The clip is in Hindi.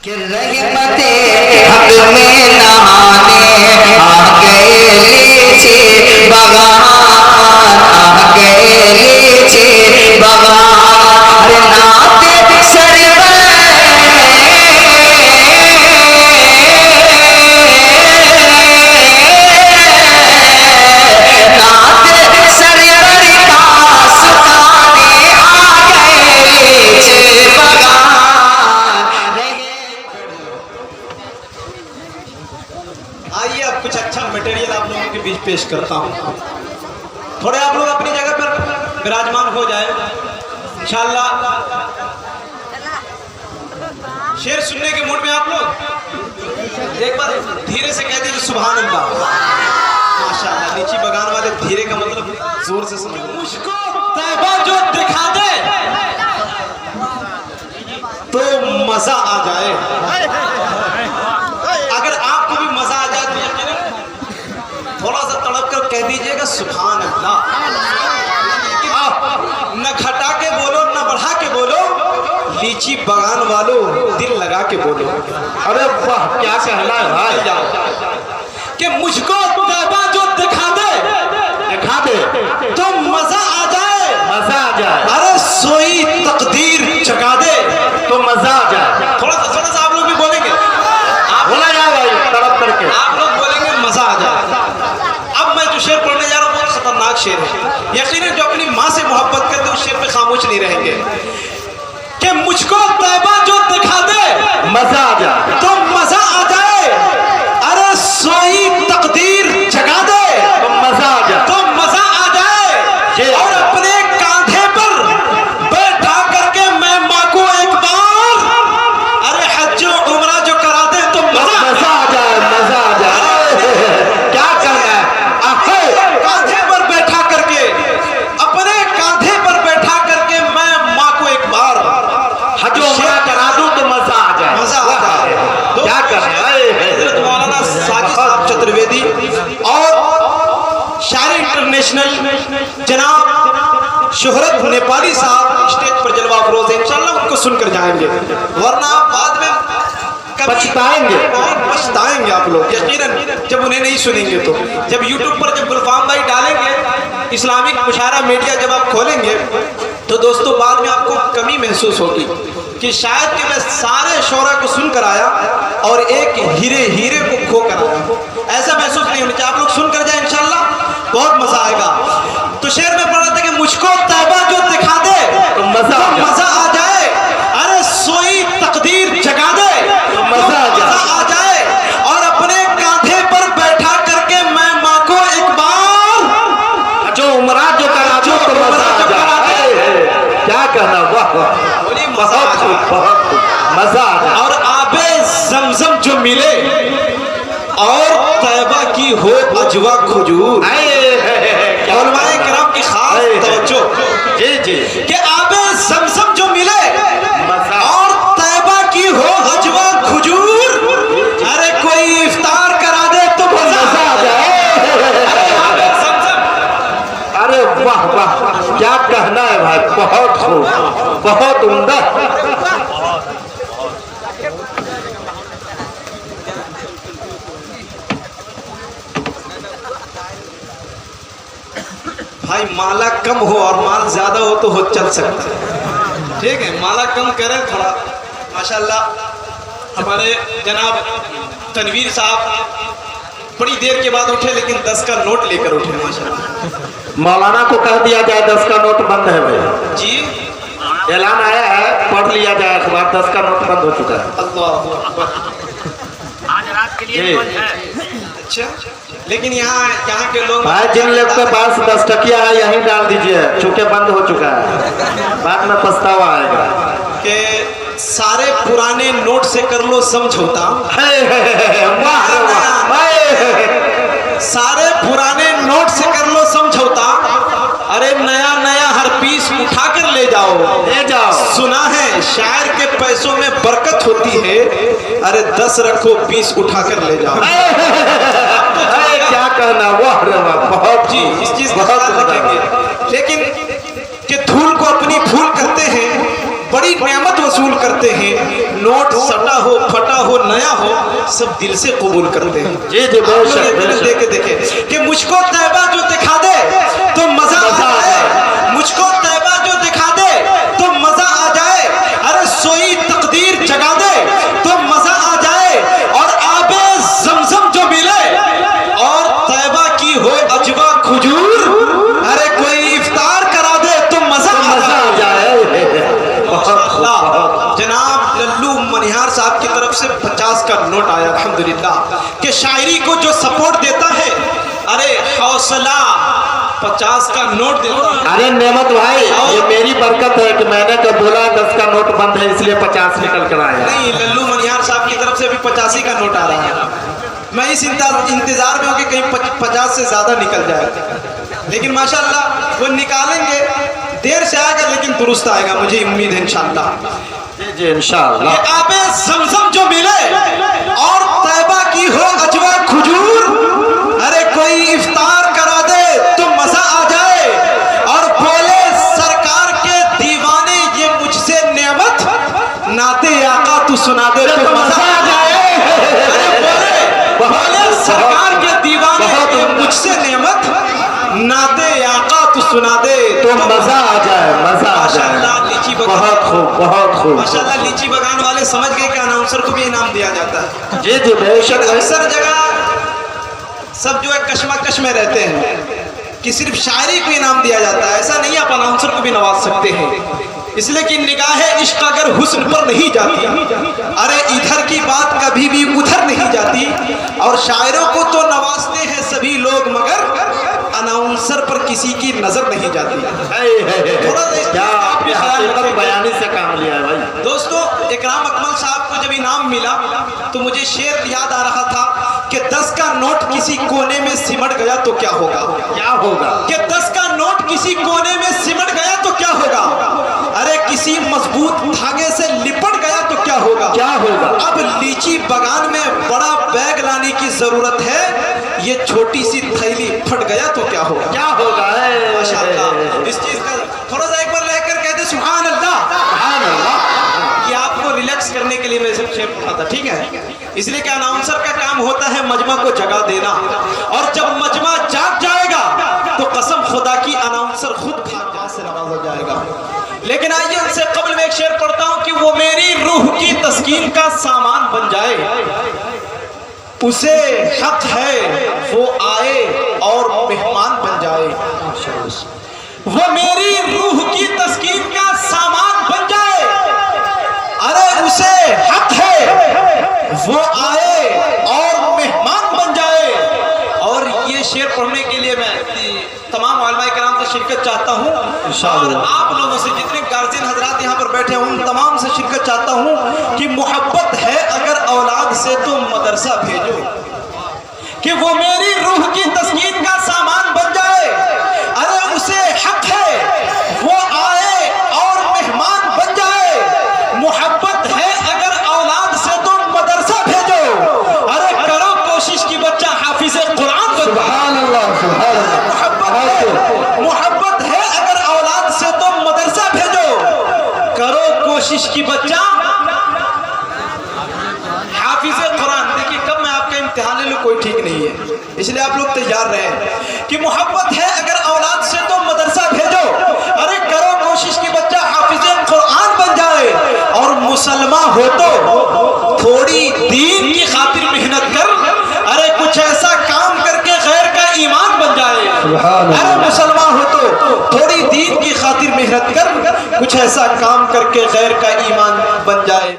कि रहमते हक में नहाने आ गए लीची बगान, आ गए लीची बगान। नाते सरवर आइए अब कुछ अच्छा मटेरियल आप लोगों के बीच पेश करता हूँ। थोड़े आप लोग अपनी जगह पर विराजमान हो जाए इंशाअल्लाह। शेर सुनने के मूड में आप लोग एक बार धीरे से कह दीजिए सुभान अल्लाह। माशाअल्लाह। लीची बगान वाले धीरे का मतलब जोर से समझ। मुझको तैबा जो दिखा दे तो मजा आ जाए। अगर आपको भी मजा आ जाए तो यकीनन थोड़ा सा तड़प कर कह दीजिएगा सुभान अल्लाह। न घटा के बोलो न बढ़ा के बोलो, लीची बगान वालों दिल लगा के बोलो। अरे वाह क्या कहना है भाई। कि मुझको तैबा जो दिखा दे तो मजा आ जाए, मजा आ जाए। अरे सोई तकदीर जगा दे तो मजा आ जाए। थोड़ा सा आप लोग भी बोलेंगे। बोला जाए भाई तड़प करके। आप लोग बोलेंगे मजा आ जाए। अब मैं जो शेर पढ़ने जा रहा हूँ बहुत खतरनाक शेर है। यकीनन जो अपनी माँ से मोहब्बत करते उस शेर पे खामोश नहीं रहेंगे। कि मुझको तैबा जो दिखा दे मजा आ जाए तो मजा आ जाए, अरे सोई तकदीर जगा दे तो मजा आ जाए। तो मजा आ जाए। और अपने कांधे पर बैठा करके मैं माँ को एक बार अरे हज उमरा जो करा दे तो मजा आ जाए। मजा आ जाए। क्या करना है। कांधे पर बैठा करके, अपने कांधे पर बैठा करके मैं माँ को एक बार हज उमरा करा दूं तो मजा आ जाए। मजा आ जाए। क्या करना है। मौलाना साजिद साहब चतुर्वेदी और शायरी इंटरनेशनल जनाब शोहरत नेपाली साहब स्टेज पर जलवा अफरोज है। इंशाल्लाह उनको सुनकर जाएंगे, वरना बाद में पछताएंगे आप लोग यकीनन जब उन्हें नहीं सुनेंगे। तो जब यूट्यूब पर जब गुलफाम भाई डालेंगे इस्लामिक मुशायरा मीडिया जब आप खोलेंगे तो दोस्तों बाद में आपको कमी महसूस होगी कि शायद कि मैं सारे शोरा को सुनकर आया और एक हीरे को खो कर आया। ऐसा महसूस नहीं होना चाहिए। आप लोग सुनकर जाए इंशाल्लाह बहुत मजा आएगा। तो शेर में पढ़ा था कि मुझको तैबा जो दिखा दे तो मजा आ जाए, अरे सोई तकदीर जगा दे तो मजा आ जाए। और अपने कांधे पर बैठा करके मैं माँ को एक बार जो उमरा जो करा दो तो मजा आ जाए। क्या कहना। वाह वाह बहुत खूब मजा आ जाए। और आबे जमजम जो मिले और तैबा की हो अजवा खजूर। उलमाए किराम की खास तवज्जो जी कि आबे जमजम जो मिले और तैबा की हो अजवा खजूर, अरे कोई इफ्तार करा दे तो मजा आ जाए। अरे वाह वाह क्या कहना है भाई। बहुत खूब बहुत उम्दा। भाई माला कम हो और माल ज्यादा हो चल सकता है। ठीक है, माला कम करें थोड़ा। माशाल्लाह हमारे जनाब तनवीर साहब बड़ी देर के बाद उठे लेकिन 10 का नोट लेकर उठे माशाल्लाह। मौलाना को कह दिया जाए 10 का नोट बंद है भाई जी। ऐलान आया है, पढ़ लिया जाए अखबार। 10 का नोट बंद हो चुका है। अल्लाह आज रात के लिए बंद है। अच्छा, लेकिन यहाँ के लोग भाई जिन लोग के पास 10 टकिया है यहीं डाल दीजिए, चूंकि बंद हो चुका है। बाद में पछतावा आएगा कि सारे पुराने नोट से कर लो समझौता। सारे पुराने नोट से कर लो समझौता, अरे नया नया हर पीस उठा कर ले जाओ। सुना है शायर के पैसों में बरकत होती है, अरे 10 रखो 20 उठा कर ले जाओ। क्या कहना। वाह रे वाह बहुत जी इस चीज का ख्याल रखेंगे। लेकिन कि धूल को अपनी फूल करते हैं, बड़ी नेमत वसूल करते हैं, नोट सटा हो, फटा हो, नया हो, सब दिल से कबूल करते हैं। जी जी, बेशक बेशक। देखे देखे कि मुझको तैबा जो दिखा दे तो मजा आ जाए, मुझको तैबा जो दिखा दे तो मजा आ जाए, अरे सोई तकदीर जगा दे तो मजा आ जाए, और आबे जमजम जो मिले और तैबा की हो अजवा खजूर, अरे कोई इफ्तार करा दे तो मजा आ जाए। माशाअल्लाह, जनाब लल्लू मनिहार साहब की तरफ से 50 का नोट आया अल्हम्दुलिल्लाह, कि शायरी को जो सपोर्ट देता है, अरे हौसला 50 का नोट देता है। अरे नेमत भाई, ये मेरी बरकत है कि मैंने जब बोला 10 का नोट बंद है इसलिए 50 निकल कर आया। नहीं, लल्लू मनिहार साहब की तरफ से भी 85 का नोट आ रहा है। मैं इस इंतजार में हूँ कि कहीं 50 से ज्यादा निकल जाए, लेकिन माशाअल्लाह वो निकालेंगे, देर से आएगा लेकिन दुरुस्त आएगा, मुझे उम्मीद है इंशाअल्लाह। जी जी इंशाअल्लाह। ये आबे ज़मज़म जो मिले और तैबा की हो अजवा खजूर, अरे कोई इफ्तार करा दे तो मजा आ जाए, और बोले सरकार के दीवाने ये मुझसे नेमत, नाते आका तू सुना दे तो मजा आ जाए। अरे बोले सरकार के दीवाने ये मुझसे नेमत, नाते आका तू सुना दे तो मजा आ जाए, मजा आ जाए। लीची बहुत खूब, बहुत खूब। माशाअल्लाह, लीची बगान वाले समझ गए कि अनाउंसर को भी इनाम दिया जाता है। जी जी बेशक। अक्सर जगह सब जो है कश्मकश में रहते हैं कि सिर्फ शायरी को इनाम दिया जाता है, ऐसा नहीं, आप अनाउंसर को भी नवाज सकते हैं, इसलिए कि निगाह इश्क अगर हुस्न पर नहीं जाती, अरे इधर की बात कभी भी उधर नहीं जाती, और शायरों को तो नवाजते हैं सभी लोग मगर अनाउंसर पर किसी की नजर नहीं जाती। थोड़ा क्या आपने हकीकत बयानी से काम लिया है भाई। दोस्तों, इकराम अकमल साहब को जब इनाम मिला तो मुझे शेर याद आ रहा था कि 10 का नोट किसी कोने में सिमट गया तो क्या होगा, क्या होगा, कि 10 का नोट किसी कोने में सिमट गया तो क्या होगा, अरे किसी मजबूत धागे से लिपट गया तो क्या होगा, क्या होगा। अब लीची बगान में बड़ा बैग लाने की जरूरत है, ये छोटी सी थैली फट गया तो क्या होगा, क्या होगा। माशाअल्लाह, इस चीज का थोड़ा सा एक बार लेकर कहते सुभान अल्लाह, सुभान अल्लाह। ये आपको रिलैक्स करने के लिए मैं सब शेर पढ़ा था, ठीक है, इसलिए कि अनाउंसर का काम होता है मजमा को जगा देना, और जब मजमा जाग जाएगा तो कसम खुदा की अनाउंसर खुद भाग से नवाजा जाएगा। लेकिन आइए, उनसे कबल में एक शेर पढ़ता हूं कि वो मेरी रूह की तस्कीन का सामान बन जाए, उसे हक है वो आए और मेहमान बन जाए, वो मेरी रूह की तस्कीन का सामान बन जाए, अरे उसे हक है वो आए और मेहमान बन जाए। और ये शेर पढ़ने के लिए मैं तमाम उलमा-ए-किराम से शिरकत चाहता हूँ, और आप लोगों से जितने गार्जियन हजरात यहाँ पर बैठे हैं उन तमाम से शिरकत चाहता हूँ कि मोहब्बत है अगर औलाद से तो मदरसा भेजो, कि वो मेरी रूह की तस्कीन का सामान बन जाए, अरे उसे हक है वो आए और मेहमान बन जाए। मोहब्बत है अगर औलाद से तो मदरसा भेजो, अरे करो कोशिश की बच्चा हाफिज कुरान बन जाए। सुभान अल्लाह, सुभान अल्लाह। मोहब्बत है अगर औलाद से तो मदरसा भेजो, करो कोशिश की बच्चा हाफिज कुरान। देखिए, कब मैं आपका इम्तिहान ले लूं कोई ठीक नहीं है, इसलिए आप लोग तैयार रहें कि मोहब्बत है अगर औलाद से तो मदरसा भेजो, अरे करो कोशिश की बच्चा हाफिज कुरान बन जाए, और मुसलमान हो तो थोड़ी दीन की खातिर मेहनत कर, अरे कुछ ऐसा काम करके गैर का ईमान बन जाए, अरे मुसलमान हो तो थोड़ी दीन की खातिर मेहनत कर, कुछ ऐसा काम करके गैर का ईमान बन जाए।